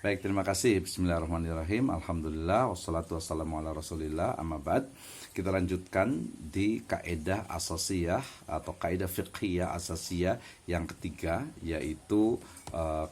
Baik, terima kasih. Bismillahirrahmanirrahim. Alhamdulillah, wassalatu wassalamu ala rasulillah, amma ba'd. Kita lanjutkan di kaidah asasiyah atau kaidah fiqhiyah asasiyah yang ketiga, yaitu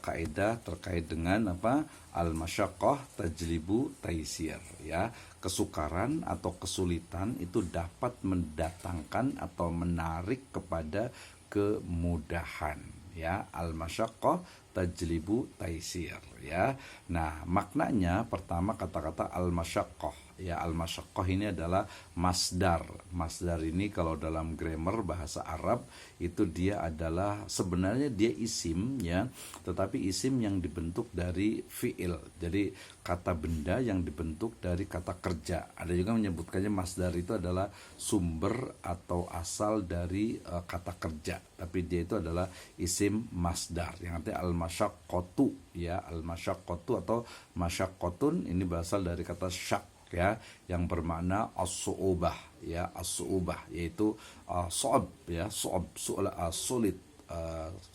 kaidah terkait dengan apa? Al-masyaqqah tajlibu taisir, ya. Kesukaran atau kesulitan itu dapat mendatangkan atau menarik kepada kemudahan, ya. Al-masyaqqah tajlibu taisir, ya. Nah, maknanya pertama kata-kata al-masyaqqah. Ya, al-masyaqqah ini adalah masdar. Masdar ini kalau dalam grammar bahasa Arab itu dia adalah sebenarnya dia isim, ya, tetapi isim yang dibentuk dari fiil. Jadi kata benda yang dibentuk dari kata kerja. Ada juga menyebutkannya masdar itu adalah sumber atau asal dari kata kerja, tapi dia itu adalah isim masdar yang artinya al-masyaqqatu, ya. Al-masyaqqatu atau masyaqqatun ini berasal dari kata syak, ya, yang bermakna as-su'ubah, ya, as-su'ubah yaitu so'ab, ya, so'ab, sulit,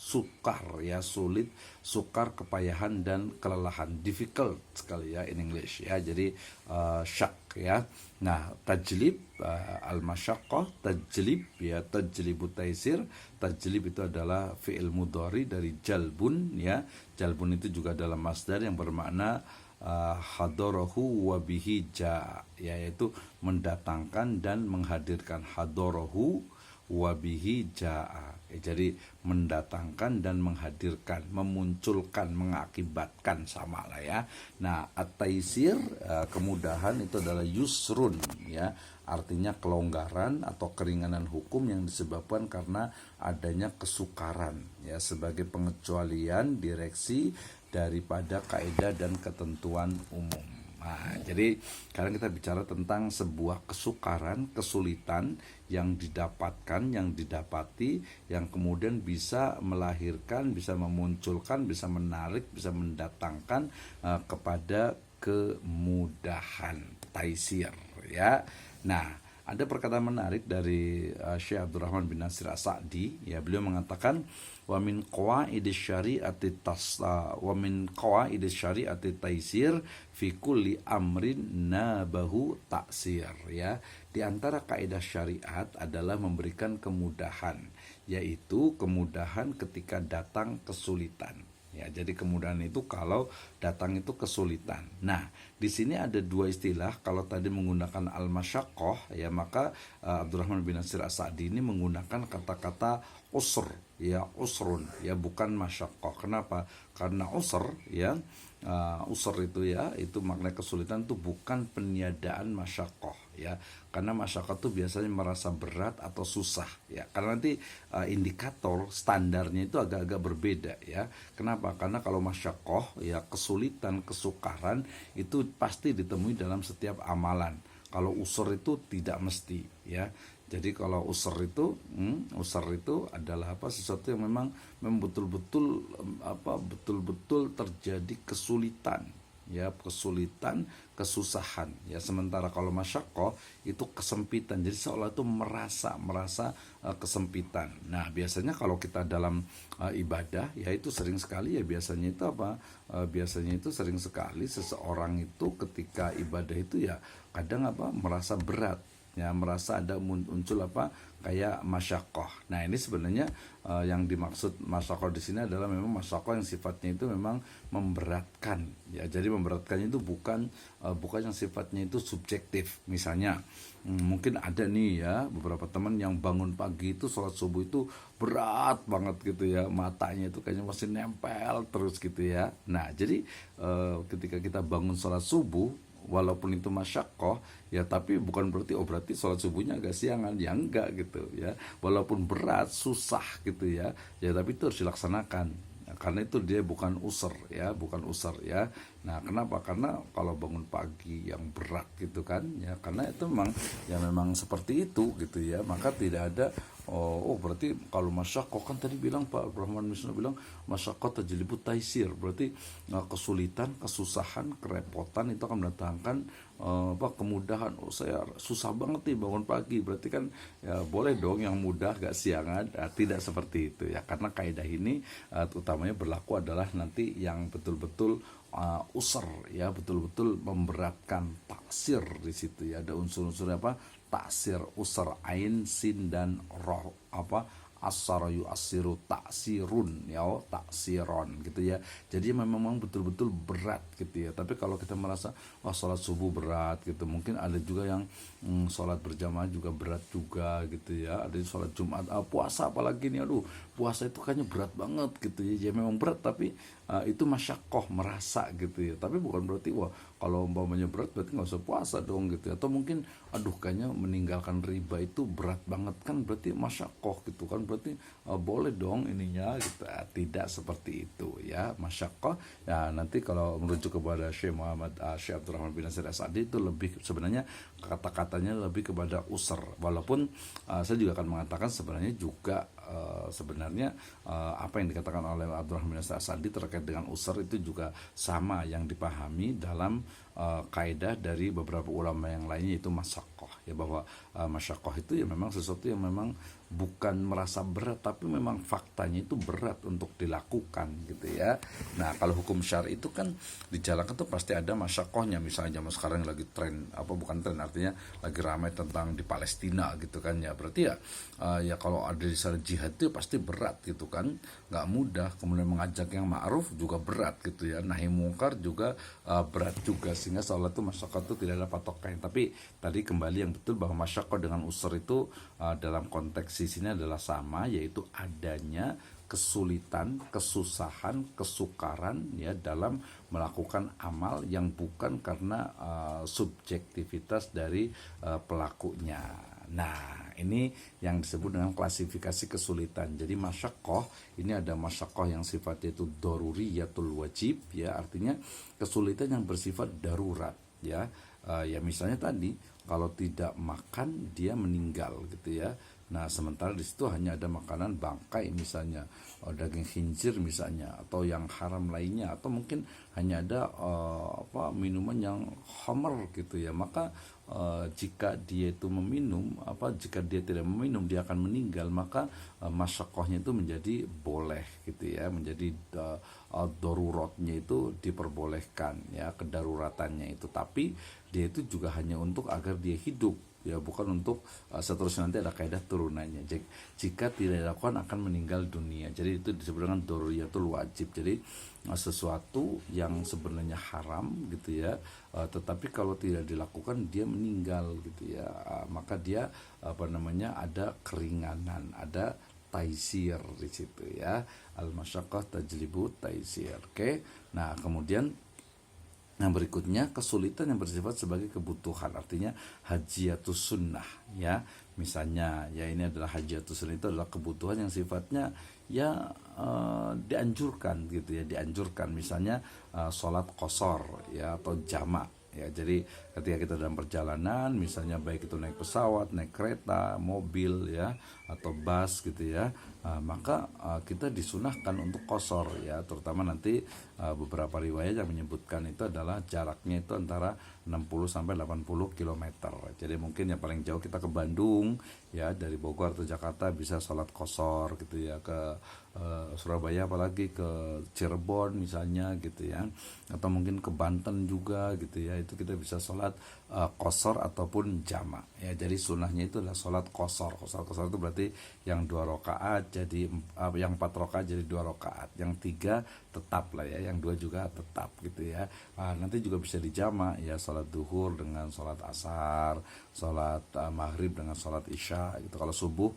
sukar, ya, sulit, sukar, kepayahan dan kelelahan, difficult sekali, ya, in English, ya. Jadi syak, ya. Nah, tajlib, al-masyaqqah, tajlib, ya, tajlibu taisir. Tajlib itu adalah fi'il mudhari dari jalbun, ya. Jalbun itu juga dalam masdar yang bermakna hadarahu wa bihi ja, yaitu mendatangkan dan menghadirkan. Hadarahu wa bihi jaa, jadi mendatangkan dan menghadirkan, memunculkan, mengakibatkan, sama lah, ya. Nah, at-taisir, kemudahan itu adalah yusrun, ya, artinya kelonggaran atau keringanan hukum yang disebabkan karena adanya kesukaran, ya, sebagai pengecualian direksi daripada kaidah dan ketentuan umum. Nah, jadi sekarang kita bicara tentang sebuah kesukaran, kesulitan yang didapatkan, yang didapati, yang kemudian bisa melahirkan, bisa memunculkan, bisa menarik, bisa mendatangkan kepada kemudahan, taisir, ya. Nah, ada perkataan menarik dari Syekh Abdurrahman bin Nasir As-Sa'di, ya. Beliau mengatakan wa min qawaidis syari'ati taisir fi kulli amrin nabahu taksir, ya. Di antara kaidah syariat adalah memberikan kemudahan, yaitu kemudahan ketika datang kesulitan. Ya, jadi kemudahan itu kalau datang itu kesulitan. Nah, di sini ada dua istilah. Kalau tadi menggunakan al-masyaqqah, ya, maka Abdurrahman bin Nasir As-Sa'di ini menggunakan kata-kata usr, ya, usrun, ya, bukan masyaqqah. Kenapa? Karena usr, ya, usr itu, ya, itu makna kesulitan itu bukan peniadaan masyaqqah, ya. Karena masyaqqah itu biasanya merasa berat atau susah, ya. Karena nanti indikator standarnya itu agak-agak berbeda, ya. Kenapa? Karena kalau masyaqqah, ya, kesulitan, kesukaran itu pasti ditemui dalam setiap amalan. Kalau usr itu tidak mesti, ya. Jadi kalau usr itu adalah apa? Sesuatu yang memang betul-betul betul-betul terjadi kesulitan, ya, kesulitan, kesusahan, ya. Sementara kalau masyaqqah itu kesempitan, jadi seolah itu merasa kesempitan. Nah, biasanya kalau kita dalam ibadah, ya, itu sering sekali, ya, biasanya itu apa? Biasanya itu sering sekali seseorang itu ketika ibadah itu, ya, kadang merasa berat, ya, merasa ada muncul kayak masyaqqah. Nah, ini sebenarnya yang dimaksud masyaqqah di sini adalah memang masyaqqah yang sifatnya itu memang memberatkan, ya. Jadi memberatkannya itu bukan yang sifatnya itu subjektif. Misalnya mungkin ada nih, ya, beberapa teman yang bangun pagi itu sholat subuh itu berat banget gitu, ya, matanya itu kayaknya masih nempel terus gitu, ya. Nah, jadi ketika kita bangun sholat subuh, walaupun itu masyaqqah, ya, tapi bukan berarti sholat subuhnya agak siangan, ya, enggak gitu, ya. Walaupun berat, susah gitu, ya, tapi itu harus dilaksanakan, ya, karena itu dia bukan usr, ya, bukan usr, ya. Nah, kenapa? Karena kalau bangun pagi yang berat gitu kan, ya, karena itu memang seperti itu gitu, ya, maka tidak ada Oh, berarti kalau masyakoh kan tadi bilang Pak Brahman Wisnu bilang masyakoh tajlibu taisir, berarti kesulitan, kesusahan, kerepotan itu akan mendatangkan kemudahan. Oh, saya susah banget nih bangun pagi, berarti kan ya boleh dong yang mudah gak siangan. Tidak seperti itu ya, karena kaidah ini utamanya berlaku adalah nanti yang betul-betul usr ya, betul-betul memberatkan, taksir di situ ya, ada unsur-unsur apa, taksir, usr, ain, sin dan roh, apa, asara yu'assiru taksirun ya, taksiron gitu ya. Jadi memang betul-betul berat gitu ya. Tapi kalau kita merasa sholat subuh berat gitu, mungkin ada juga yang sholat berjamaah juga berat juga gitu ya. Ada yang sholat Jumat, puasa apalagi nih, aduh puasa itu kayaknya berat banget gitu ya. Ya memang berat, tapi itu masyakoh, merasa gitu ya. Tapi bukan berarti wah kalau umpamanya berat berarti nggak usah puasa dong gitu ya. Atau mungkin aduh kayaknya meninggalkan riba itu berat banget, kan berarti masyakoh gitu kan, berarti boleh dong ininya gitu. Tidak seperti itu ya, masyakoh ya. Nanti kalau merujuk kepada Syekh Muhammad Syekh Abdurrahman bin Nasir As-Sa'di itu lebih sebenarnya kata-katanya lebih kepada usr, walaupun saya juga akan mengatakan sebenarnya juga sebenarnya apa yang dikatakan oleh Abdurrahman bin Nasir As-Sa'di terkait dengan usr itu juga sama yang dipahami dalam kaidah dari beberapa ulama yang lainnya, itu masyakoh ya, bahwa masyakoh itu ya memang sesuatu yang memang bukan merasa berat, tapi memang faktanya itu berat untuk dilakukan gitu ya. Nah kalau hukum syar'i itu kan dijalankan tuh pasti ada masyakohnya. Misalnya zaman sekarang lagi tren, apa bukan tren, artinya lagi ramai tentang di Palestina gitu kan ya, berarti ya ya kalau ada di sana jihad itu pasti berat gitu kan, nggak mudah. Kemudian mengajak yang ma'ruf juga berat gitu ya, nahi mungkar juga berat juga, sehingga sholat itu masyakoh itu tidak ada patokan. Tapi tadi kembali yang betul bahwa masyakoh dengan usr itu dalam konteks sini adalah sama, yaitu adanya kesulitan, kesusahan, kesukaran ya dalam melakukan amal yang bukan karena subjektivitas dari pelakunya. Nah ini yang disebut dengan klasifikasi kesulitan. Jadi masyakoh ini ada masyakoh yang sifatnya itu daruriyatul wajib ya, artinya kesulitan yang bersifat darurat ya. Ya misalnya tadi kalau tidak makan dia meninggal gitu ya. Nah sementara di situ hanya ada makanan bangkai misalnya, daging khinzir misalnya, atau yang haram lainnya, atau mungkin hanya ada minuman yang khamr gitu ya. Maka jika dia itu meminum, jika dia tidak meminum dia akan meninggal, maka masyakohnya itu menjadi boleh gitu ya, menjadi daruratnya itu diperbolehkan ya, kedaruratannya itu. Tapi dia itu juga hanya untuk agar dia hidup ya, bukan untuk seterusnya nanti ada kaidah turunannya. Jika tidak dilakukan akan meninggal dunia. Jadi itu disebut dengan daruriyatul wajib. Jadi sesuatu yang sebenarnya haram gitu ya, tetapi kalau tidak dilakukan dia meninggal gitu ya, maka dia ada keringanan, ada taisir di situ ya. Al-masyaqqah tajlibu taisir. Oke. Nah, kemudian yang berikutnya kesulitan yang bersifat sebagai kebutuhan, artinya hajiatus sunnah ya. Misalnya ya ini adalah hajiatus sunnah, itu adalah kebutuhan yang sifatnya ya dianjurkan gitu ya, dianjurkan. Misalnya sholat qasar ya, atau jamak ya. Jadi ketika kita dalam perjalanan, misalnya baik itu naik pesawat, naik kereta, mobil ya, atau bus gitu ya, maka kita disunahkan untuk qasar ya. Terutama nanti beberapa riwayat yang menyebutkan itu adalah jaraknya itu antara 60 sampai 80 km. Jadi mungkin yang paling jauh kita ke Bandung ya, dari Bogor atau Jakarta bisa sholat qasar gitu ya, ke Surabaya apalagi ke Cirebon misalnya gitu ya, atau mungkin ke Banten juga gitu ya, itu kita bisa sholat qasar ataupun jamak ya. Jadi sunahnya itu adalah sholat qasar. Qasar itu berarti yang 2 rakaat jadi yang 4 rakaat jadi 2 rakaat, yang 3 tetap lah ya, yang 2 juga tetap gitu ya. Nanti juga bisa dijamak ya, sholat duhur dengan sholat asar, sholat maghrib dengan sholat isya gitu. Kalau subuh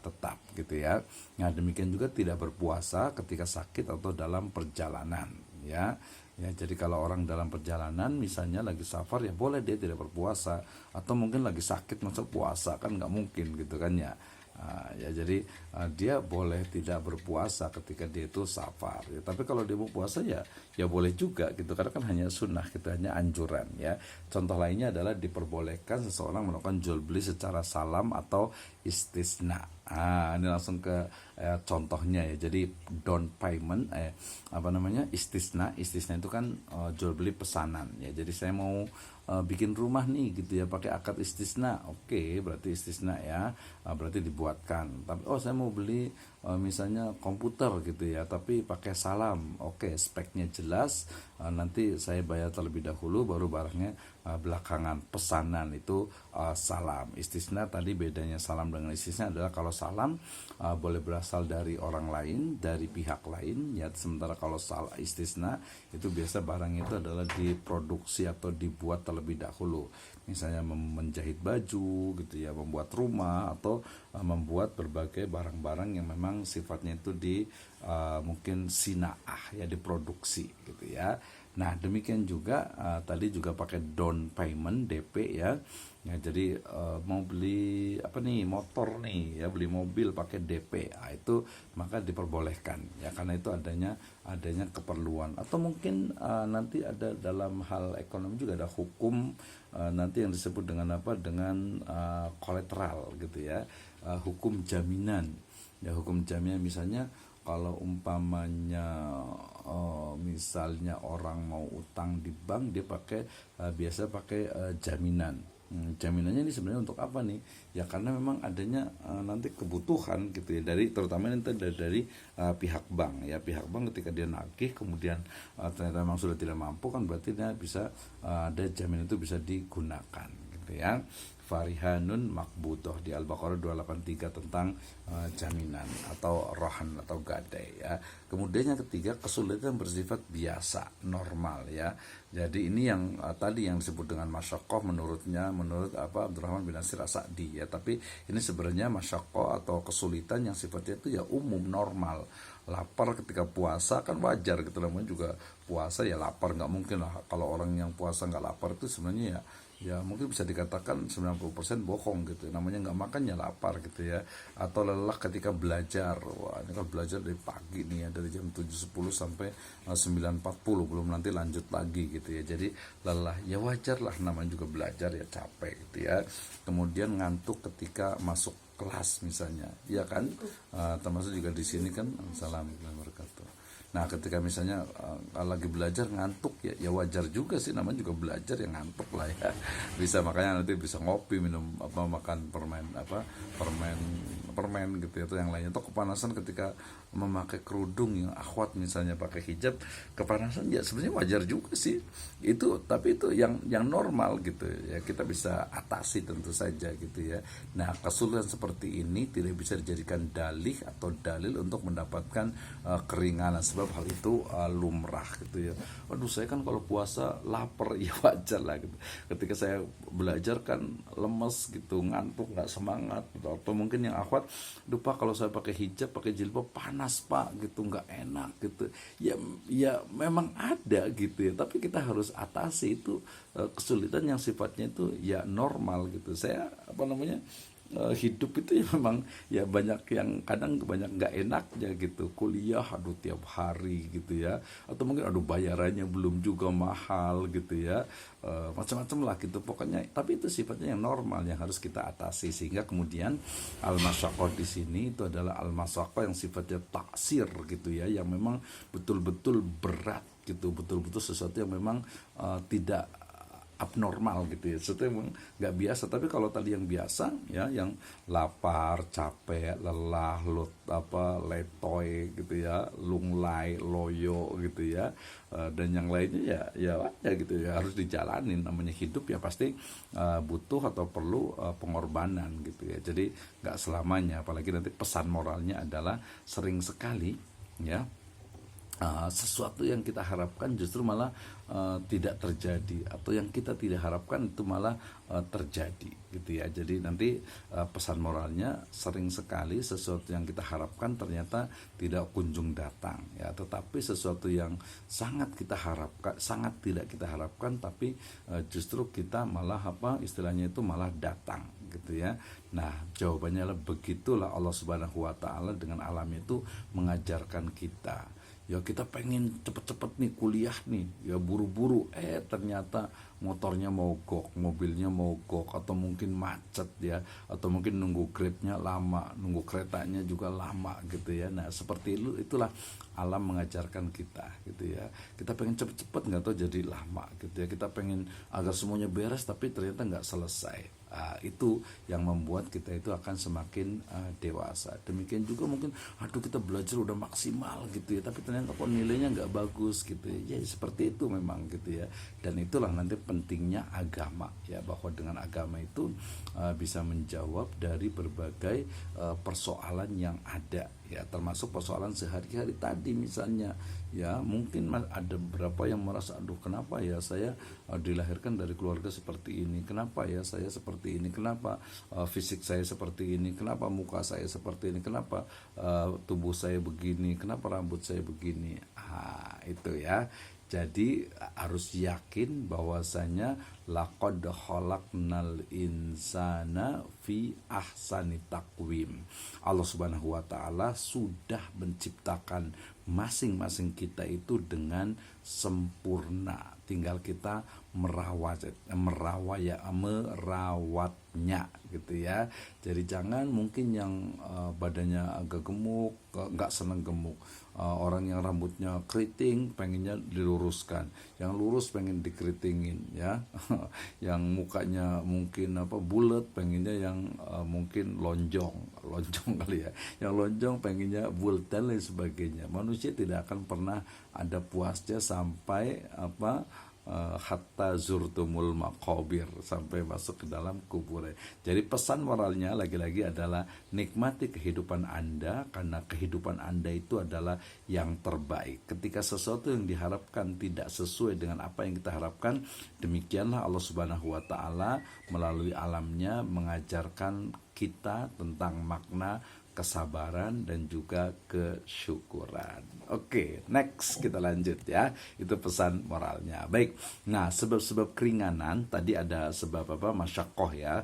tetap gitu ya. Nah demikian juga tidak berpuasa ketika sakit atau dalam perjalanan ya. Ya, jadi kalau orang dalam perjalanan misalnya lagi safar ya boleh dia tidak berpuasa, atau mungkin lagi sakit masa puasa kan nggak mungkin gitu kan ya. Ya jadi dia boleh tidak berpuasa ketika dia itu safar ya. Tapi kalau dia mau puasa ya boleh juga gitu, karena kan hanya sunnah gitu, hanya anjuran ya. Contoh lainnya adalah diperbolehkan seseorang melakukan jual beli secara salam atau istisna Ini langsung ke contohnya ya. Jadi down payment, istisna. Istisna itu kan jual beli pesanan ya. Jadi saya mau bikin rumah nih gitu ya pakai akad istisna. Oke, berarti istisna ya. Berarti dibuatkan. Tapi saya mau beli misalnya komputer gitu ya, tapi pakai salam. Oke, speknya jelas. Nanti saya bayar terlebih dahulu, baru barangnya belakangan. Pesanan itu salam. Istisna tadi bedanya salam dengan istisna adalah kalau salam boleh berasal dari orang lain, dari pihak lain ya, sementara kalau salah istisna itu biasa barang itu adalah diproduksi atau dibuat terlebih dahulu, misalnya menjahit baju gitu ya, membuat rumah, atau membuat berbagai barang-barang yang memang sifatnya itu mungkin sinaah ya, diproduksi gitu ya. Nah demikian juga tadi juga pakai down payment DP ya. Ya, jadi mau beli motor nih ya, beli mobil pakai DP, itu maka diperbolehkan ya, karena itu adanya keperluan, atau mungkin nanti ada dalam hal ekonomi juga ada hukum nanti yang disebut dengan kolateral gitu ya, hukum jaminan ya. Hukum jaminan misalnya kalau umpamanya misalnya orang mau utang di bank, dia biasa pakai jaminan. Jaminannya ini sebenarnya untuk apa nih? Ya karena memang adanya nanti kebutuhan gitu ya, terutama nanti dari pihak bank ya. Pihak bank ketika dia nagih kemudian ternyata memang sudah tidak mampu, kan berarti dia bisa ada jaminan itu bisa digunakan gitu ya. Farihanun makbudoh di Al-Baqarah 283 tentang jaminan atau rohan atau gadai ya. Kemudian yang ketiga, kesulitan bersifat biasa, normal ya. Jadi ini yang tadi yang disebut dengan masyaqqah menurut Abdurrahman bin Nasir As-Sa'di ya. Tapi ini sebenarnya masyaqqah atau kesulitan yang sifatnya itu ya umum, normal. Lapar ketika puasa kan wajar gitu, namanya juga puasa ya lapar, nggak mungkin lah kalau orang yang puasa nggak lapar. Itu sebenarnya ya mungkin bisa dikatakan 90% bohong gitu, namanya nggak makan ya lapar gitu ya. Atau lelah ketika belajar, wah ini kan belajar dari pagi nih ya, dari jam 7.10 sampai 9.40, belum nanti lanjut lagi gitu ya. Jadi lelah ya wajar lah, namanya juga belajar ya, capek gitu ya. Kemudian ngantuk ketika masuk kelas misalnya, ya kan, termasuk juga di sini kan. Assalamualaikum warahmatullahi wabarakatuh. Nah ketika misalnya lagi belajar ngantuk ya wajar juga sih, namanya juga belajar ya, ngantuk lah ya. Bisa, makanya nanti bisa ngopi, minum makan permen gitu ya, atau yang lainnya. Atau kepanasan ketika memakai kerudung yang akhwat misalnya pakai hijab, kepanasan ya sebenarnya wajar juga sih itu, tapi itu yang normal gitu ya, kita bisa atasi tentu saja gitu ya. Nah kesulitan seperti ini tidak bisa dijadikan dalih atau dalil untuk mendapatkan keringanan, sebab hal itu lumrah gitu ya. Waduh saya kan kalau puasa lapar, ya wajar lah gitu. Ketika saya belajar kan lemes gitu, ngantuk, nggak semangat gitu. Atau mungkin yang akhwat, lupa kalau saya pakai hijab, pakai jilbab panas pak gitu, nggak enak gitu ya memang ada gitu ya, tapi kita harus atasi itu kesulitan yang sifatnya itu ya normal gitu. Saya hidup itu ya memang ya banyak yang kadang banyak nggak enaknya gitu. Kuliah aduh tiap hari gitu ya, atau mungkin aduh bayarannya belum juga mahal gitu ya, macam-macam lah gitu pokoknya. Tapi itu sifatnya yang normal yang harus kita atasi, sehingga kemudian al-masyaqqah di sini itu adalah al-masyaqqah yang sifatnya taksir gitu ya, yang memang betul-betul berat gitu, betul-betul sesuatu yang memang tidak abnormal gitu ya, sesuatu yang nggak biasa. Tapi kalau tadi yang biasa ya, yang lapar, capek, lelah, letoy gitu ya, lunglai, loyo gitu ya, dan yang lainnya ya gitu ya, harus dijalanin. Namanya hidup ya pasti butuh atau perlu pengorbanan gitu ya. Jadi nggak selamanya, apalagi nanti pesan moralnya adalah sering sekali ya sesuatu yang kita harapkan justru malah tidak terjadi, atau yang kita tidak harapkan itu malah terjadi gitu ya. Jadi nanti pesan moralnya sering sekali sesuatu yang kita harapkan ternyata tidak kunjung datang ya, tetapi sesuatu yang sangat kita harapkan, sangat tidak kita harapkan, tapi justru kita malah istilahnya itu malah datang gitu ya. Nah jawabannya adalah begitulah Allah Subhanahu wa taala dengan alam itu mengajarkan kita ya kita pengen cepet-cepet nih kuliah nih, ya buru-buru, ternyata motornya mogok, mobilnya mogok, atau mungkin macet ya, atau mungkin nunggu grabnya lama, nunggu keretanya juga lama gitu ya. Nah seperti itulah alam mengajarkan kita gitu ya. Kita pengen cepet-cepet nggak tahu jadi lama gitu ya. Kita pengen agar semuanya beres tapi ternyata nggak selesai. Itu yang membuat kita itu akan semakin dewasa. Demikian juga mungkin, aduh kita belajar udah maksimal gitu ya, tapi ternyata kok nilainya nggak bagus gitu ya. Ya seperti itu memang gitu ya. Dan itulah nanti pentingnya agama ya, bahwa dengan agama itu bisa menjawab dari berbagai persoalan yang ada ya, termasuk persoalan sehari-hari tadi misalnya ya. Mungkin ada beberapa yang merasa, aduh kenapa ya saya dilahirkan dari keluarga seperti ini, kenapa ya saya seperti ini, kenapa fisik saya seperti ini, kenapa muka saya seperti ini, kenapa tubuh saya begini, kenapa rambut saya begini. Itu ya. Jadi harus yakin bahwasanya laqad khalaqnal insana fi ahsani taqwim. Allah Subhanahu wa taala sudah menciptakan masing-masing kita itu dengan sempurna. Tinggal kita merawatnya gitu ya. Jadi jangan mungkin yang badannya agak gemuk, nggak seneng gemuk. Orang yang rambutnya keriting pengennya diluruskan, yang lurus pengen dikeritingin ya. Yang mukanya mungkin bulat pengennya yang mungkin lonjong kali ya. Yang lonjong pengennya bulat dan lain sebagainya. Manusia tidak akan pernah ada puasnya sampai hatta zurtumul maqabir, sampai masuk ke dalam kubur. Jadi pesan moralnya lagi-lagi adalah nikmati kehidupan Anda, karena kehidupan Anda itu adalah yang terbaik. Ketika sesuatu yang diharapkan tidak sesuai dengan apa yang kita harapkan, demikianlah Allah Subhanahu wa taala melalui alamnya mengajarkan kita tentang makna kesabaran dan juga kesyukuran. Oke, next kita lanjut ya. Itu pesan moralnya. Baik. Nah, sebab-sebab keringanan tadi ada sebab masyakoh ya,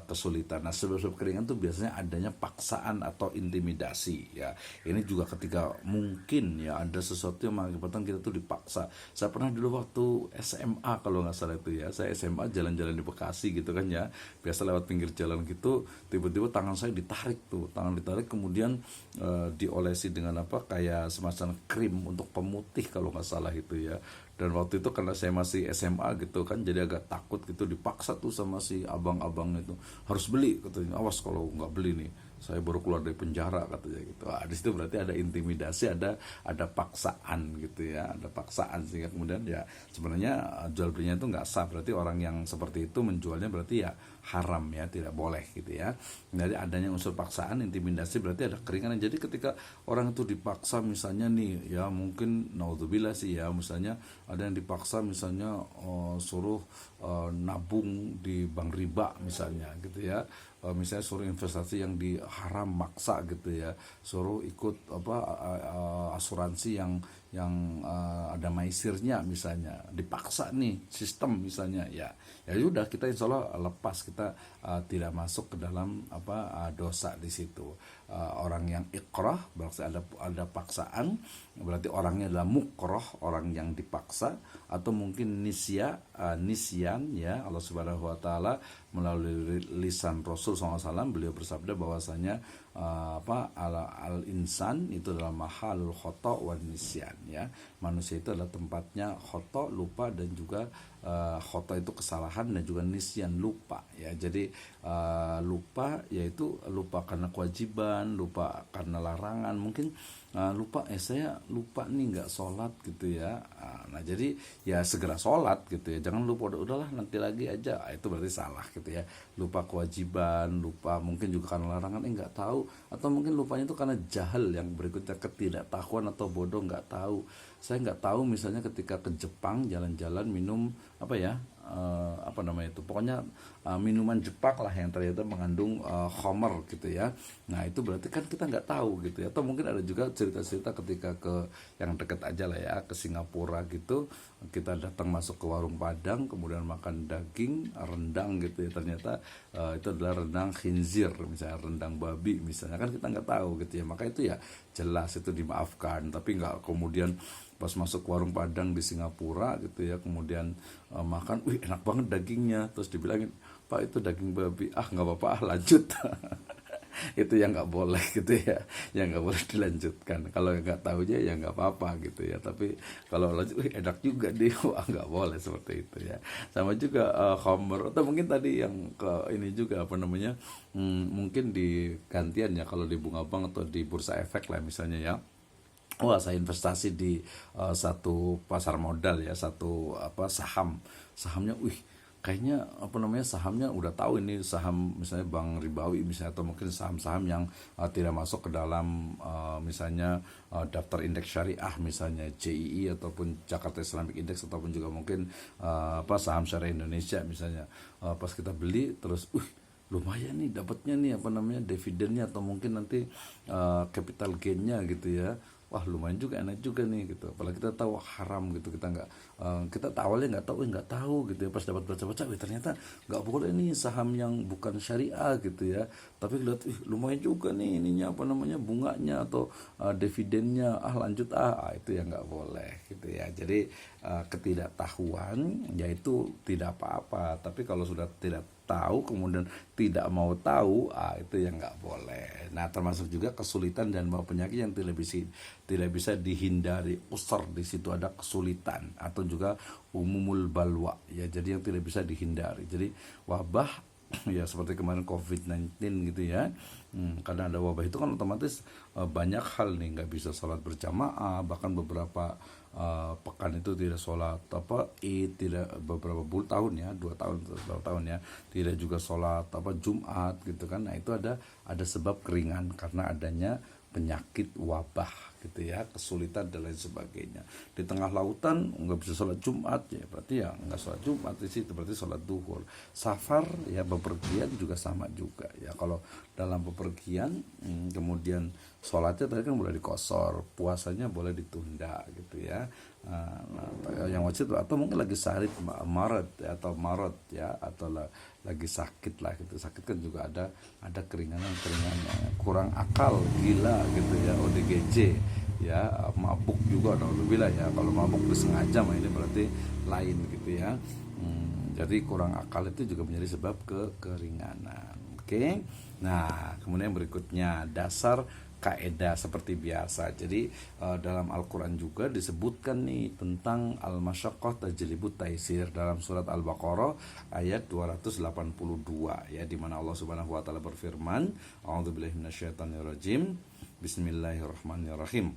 kesulitan. Nah, sebab-sebab keringanan itu biasanya adanya paksaan atau intimidasi ya. Ini juga ketika mungkin ya ada sesuatu yang mengakibatkan kita tuh dipaksa. Saya pernah dulu waktu SMA kalau nggak salah itu ya. Saya SMA jalan-jalan di Bekasi gitu kan ya. Biasa lewat pinggir jalan gitu, tiba-tiba tangan saya ditarik tuh, kemudian diolesi dengan kayak semacam krim untuk pemutih kalau nggak salah itu ya. Dan waktu itu karena saya masih SMA gitu kan, jadi agak takut gitu, dipaksa tuh sama si abang-abang itu, harus beli katanya, awas kalau nggak beli nih saya baru keluar dari penjara katanya gitu. Di situ berarti ada intimidasi, ada paksaan gitu ya, ada paksaan, sehingga kemudian ya sebenarnya jual belinya itu nggak sah. Berarti orang yang seperti itu menjualnya berarti ya haram ya, tidak boleh gitu ya. Jadi adanya unsur paksaan, intimidasi, berarti ada keringanan. Jadi ketika orang itu dipaksa misalnya nih ya, mungkin naudzubillah sih ya, misalnya ada yang dipaksa misalnya suruh nabung di bank riba misalnya gitu ya. Misalnya suruh investasi yang diharam maksa gitu ya, suruh ikut asuransi yang ada maisirnya misalnya, dipaksa nih sistem misalnya ya udah kita insya Allah lepas, kita tidak masuk ke dalam dosa di situ. Orang yang ikrah berarti ada paksaan, berarti orangnya adalah mukroh, orang yang dipaksa, atau mungkin nisyan ya. Allah Subhanahu wa taala melalui lisan Rasul SAW beliau bersabda bahwasanya al insan itu adalah mahalul khata wan nisyan ya. Manusia itu adalah tempatnya khata, lupa, dan juga khata itu kesalahan, dan juga nisyan, lupa ya. Jadi lupa yaitu lupa karena kewajiban, lupa karena larangan, mungkin lupa saya lupa nih nggak sholat gitu ya. Nah jadi ya segera sholat gitu ya, jangan lupa udahlah nanti lagi aja. Itu berarti salah gitu ya. Lupa kewajiban, lupa mungkin juga karena larangan nggak tahu, atau mungkin lupanya itu karena jahal, yang berikutnya ketidaktahuan atau bodoh, nggak tahu. Saya nggak tahu misalnya ketika ke Jepang jalan-jalan minum apa namanya itu, pokoknya minuman Jepang lah yang ternyata mengandung homer gitu ya. Nah itu berarti kan kita nggak tahu gitu ya. Atau mungkin ada juga cerita-cerita ketika ke yang deket aja lah ya, ke Singapura gitu, kita datang masuk ke warung Padang kemudian makan daging rendang gitu ya, ternyata itu adalah rendang khinzir misalnya, rendang babi misalnya, kan kita nggak tahu gitu ya. Maka itu ya jelas itu dimaafkan, tapi nggak kemudian pas masuk warung Padang di Singapura gitu ya, kemudian makan, wih enak banget dagingnya, terus dibilangin, Pak itu daging babi, ah nggak apa-apa, ah lanjut. Itu yang nggak boleh gitu ya, yang nggak boleh dilanjutkan. Kalau nggak tahu aja ya nggak apa-apa gitu ya, tapi kalau lanjut, wih enak juga deh, wah nggak boleh seperti itu ya. Sama juga Homer, atau mungkin tadi yang ke ini juga apa namanya, mungkin di gantian ya, kalau di Bunga Bank atau di Bursa Efek lah misalnya ya. Wah, saya investasi di satu pasar modal ya, satu apa sahamnya, wih kayaknya apa namanya, sahamnya udah tahu ini saham misalnya Bank Ribawi misalnya, atau mungkin saham-saham yang tidak masuk ke dalam misalnya daftar indeks syariah misalnya JII ataupun Jakarta Islamic Index, ataupun juga mungkin apa saham syariah Indonesia misalnya. Pas kita beli terus, lumayan nih dapatnya nih apa namanya dividennya, atau mungkin nanti capital gainnya gitu ya. Wah lumayan juga, enak juga nih gitu. Apalagi kita tahu haram gitu, kita nggak kita awalnya nggak tahu gitu ya, pas dapat baca-baca, ternyata nggak boleh nih saham yang bukan syariah gitu ya. Tapi lihat, lumayan juga nih ininya apa namanya bunganya atau dividennya, lanjut itu yang nggak boleh gitu ya. Jadi ketidaktahuan yaitu tidak apa-apa, tapi kalau sudah tidak tahu kemudian tidak mau tahu, itu yang nggak boleh. Nah termasuk juga kesulitan dan bawa penyakit yang tidak bisa dihindari. Usar, di situ ada kesulitan, atau juga umumul balwa ya, jadi yang tidak bisa dihindari. Jadi wabah ya seperti kemarin COVID-19 gitu ya. Karena ada wabah itu kan otomatis banyak hal nih, nggak bisa sholat berjamaah, bahkan beberapa pekan itu tidak sholat tidak beberapa tahun ya, 2 tahun beberapa tahun ya, tidak juga sholat Jumat gitu kan. Nah itu ada sebab keringan karena adanya penyakit wabah gitu ya, kesulitan dan lain sebagainya. Di tengah lautan nggak bisa sholat Jumat ya, berarti ya nggak sholat Jumat di situ, berarti sholat duhur. Safar ya, bepergian juga sama juga ya. Kalau dalam bepergian kemudian sholatnya tadi kan boleh dikosor, puasanya boleh ditunda gitu ya. Yang wajib, atau mungkin lagi sakit marad ya, atau lagi sakit lah gitu. Sakit kan juga ada keringanan kurang akal, gila gitu ya, ODGJ ya, mabuk juga alhamdulillah ya. Kalau mabuk disengaja ini berarti lain gitu ya. Jadi kurang akal itu juga menjadi sebab keringanan. Oke. Nah kemudian berikutnya dasar kaedah seperti biasa. Jadi dalam Al-Quran juga disebutkan nih tentang al-masyaqqah tajlibut taisir dalam surat Al-Baqarah ayat 282 ya, di mana Allah Subhanahu wa taala berfirman, a'udzubillahi minasyaitonirrajim, bismillahirrahmanirrahim,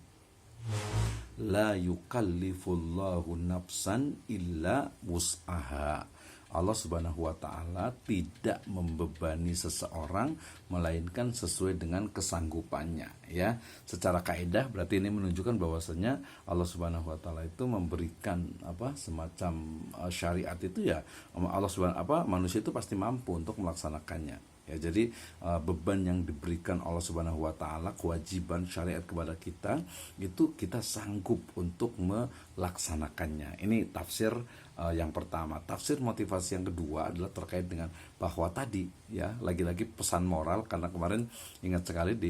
la yukallifullahu nafsan illa wus'aha. Allah Subhanahu wa taala tidak membebani seseorang melainkan sesuai dengan kesanggupannya ya. Secara kaidah berarti ini menunjukkan bahwasanya Allah Subhanahu wa taala itu memberikan semacam syariat itu ya, Allah Subhanahu manusia itu pasti mampu untuk melaksanakannya. Ya, jadi beban yang diberikan Allah Subhanahu wa taala, kewajiban syariat kepada kita itu kita sanggup untuk melaksanakannya. Ini tafsir yang pertama. Tafsir motivasi yang kedua adalah terkait dengan bahwa tadi ya, lagi-lagi pesan moral, karena kemarin ingat sekali di